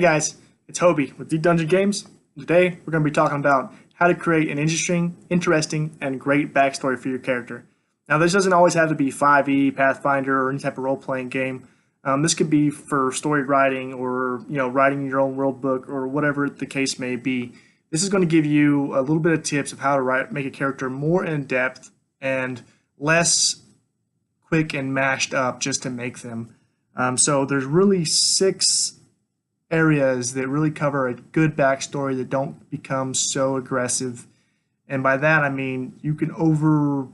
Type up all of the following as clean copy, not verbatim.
Hey guys, it's Hobie with Deep Dungeon Games. Today we're going to be talking about how to create an interesting, and great backstory for your character. Now this doesn't always have to be 5e, Pathfinder, or any type of role-playing game. This could be for story writing or writing your own world book or whatever the case may be. This is going to give you a little bit of tips of how to make a character more in depth and less quick and mashed up just to make them. So there's really 6 areas that really cover a good backstory that don't become so aggressive. And by that I mean you can over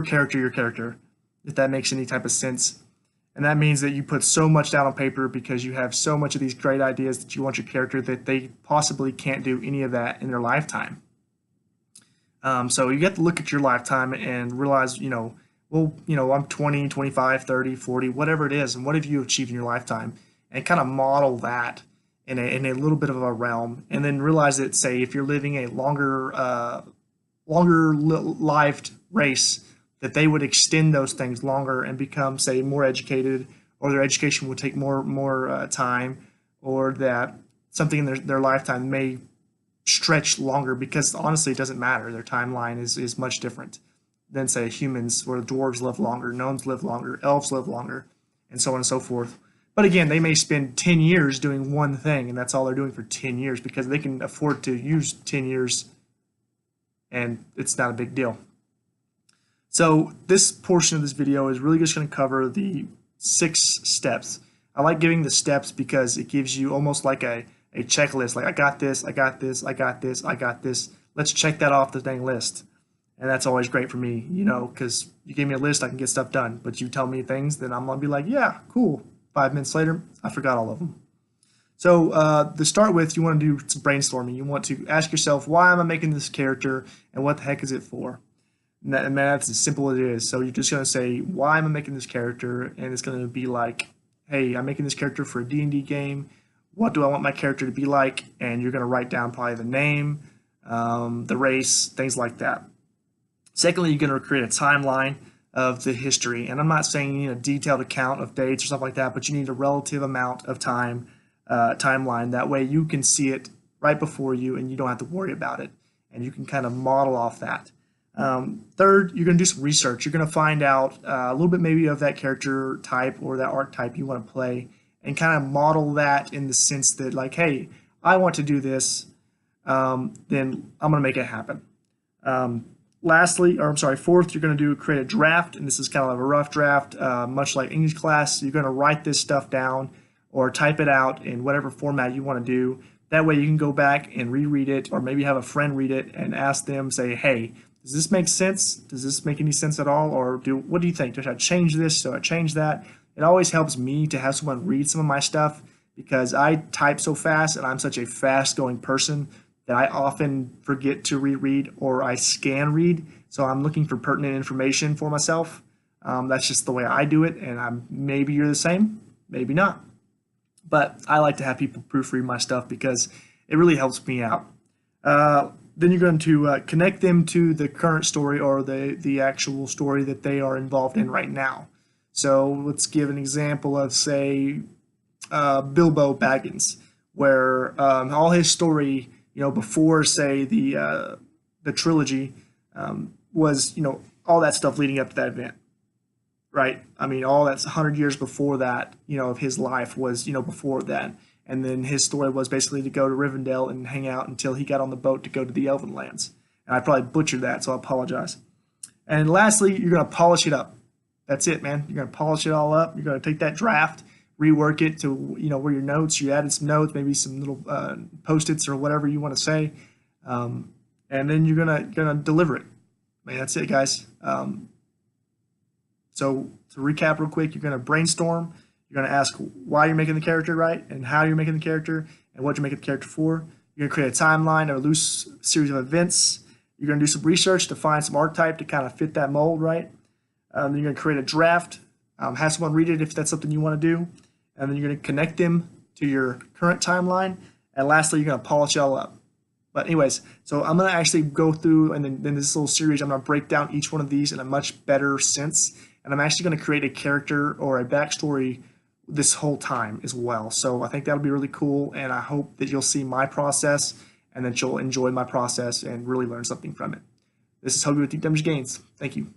character your character, if that makes any type of sense. And that means that you put so much down on paper because you have so much of these great ideas that you want your character that they possibly can't do any of that in their lifetime. So you have to look at your lifetime and realize, I'm 20, 25, 30, 40, whatever it is, and what have you achieved in your lifetime? And kind of model that in a little bit of a realm, and then realize that, say, if you're living a longer lived race, that they would extend those things longer and become, say, more educated, or their education would take more time, or that something in their lifetime may stretch longer, because honestly it doesn't matter. Their timeline is much different than, say, humans, where dwarves live longer, gnomes live longer, elves live longer, and so on and so forth. But again, they may spend 10 years doing one thing, and that's all they're doing for 10 years because they can afford to use 10 years, and it's not a big deal. So this portion of this video is really just going to cover the 6 steps. I like giving the steps because it gives you almost like a checklist. Like, I got this, I got this, I got this, I got this. Let's check that off the dang list. And that's always great for me, because you give me a list, I can get stuff done. But you tell me things, then I'm going to be like, yeah, cool. 5 minutes later, I forgot all of them. So to start with, you want to do some brainstorming. You want to ask yourself, why am I making this character, and what the heck is it for? And that's as simple as it is. So you're just going to say, why am I making this character? And it's going to be like, hey, I'm making this character for a D&D game. What do I want my character to be like? And you're going to write down probably the name, the race, things like that. Secondly, you're going to create a timeline of the history. And I'm not saying you need a detailed account of dates or stuff like that, but you need a relative amount of timeline. That way you can see it right before you and you don't have to worry about it. And you can kind of model off that. Third, you're going to do some research. You're going to find out a little bit maybe of that character type or that archetype you want to play, and kind of model that in the sense that, like, hey, I want to do this, then I'm going to make it happen. Fourth, you're going to create a draft, and this is kind of a rough draft, much like English class. You're going to write this stuff down or type it out in whatever format you want to do. That way you can go back and reread it, or maybe have a friend read it and ask them, say, hey, does this make sense? Does this make any sense at all? Or what do you think? Should I change this? Should I change that? It always helps me to have someone read some of my stuff because I type so fast and I'm such a fast-going person that I often forget to reread, or I scan read. So I'm looking for pertinent information for myself. That's just the way I do it, and maybe you're the same, maybe not. But I like to have people proofread my stuff because it really helps me out. Then you're going to connect them to the current story, or the actual story that they are involved in right now. So let's give an example of, say, Bilbo Baggins, where all his story, before, say, the trilogy, was, all that stuff leading up to that event, right? I mean, all that's 100 years before that, of his life was, before that. And then his story was basically to go to Rivendell and hang out until he got on the boat to go to the Elven lands. And I probably butchered that, so I apologize. And lastly, you're going to polish it up. That's it, man. You're going to polish it all up. You're going to take that draft, rework it to, where your notes, you added some notes, maybe some little Post-its or whatever you want to say. And then you're gonna deliver it. Man, that's it, guys. So to recap real quick, you're going to brainstorm. You're going to ask why you're making the character, right, and how you're making the character, and what you're making the character for. You're going to create a timeline or a loose series of events. You're going to do some research to find some archetype to kind of fit that mold, right? Then you're going to create a draft, have someone read it if that's something you want to do, and then you're going to connect them to your current timeline, and lastly, you're going to polish it all up. But anyways, so I'm going to actually go through, and then in this little series, I'm going to break down each one of these in a much better sense, and I'm actually going to create a character or a backstory this whole time as well. So I think that'll be really cool, and I hope that you'll see my process and that you'll enjoy my process and really learn something from it. This is Hobie with Deep Damage Gains. Thank you.